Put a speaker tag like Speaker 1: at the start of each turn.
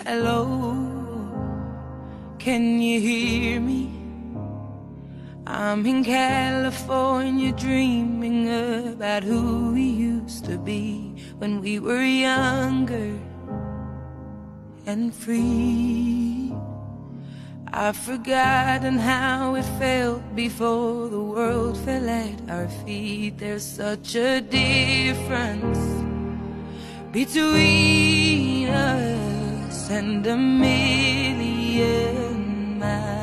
Speaker 1: Hello, can you hear me? I'm in California dreaming about who we used to be when we were younger and free. I've forgotten how it felt before the world fell at our feet. There's such a difference between us and a million miles.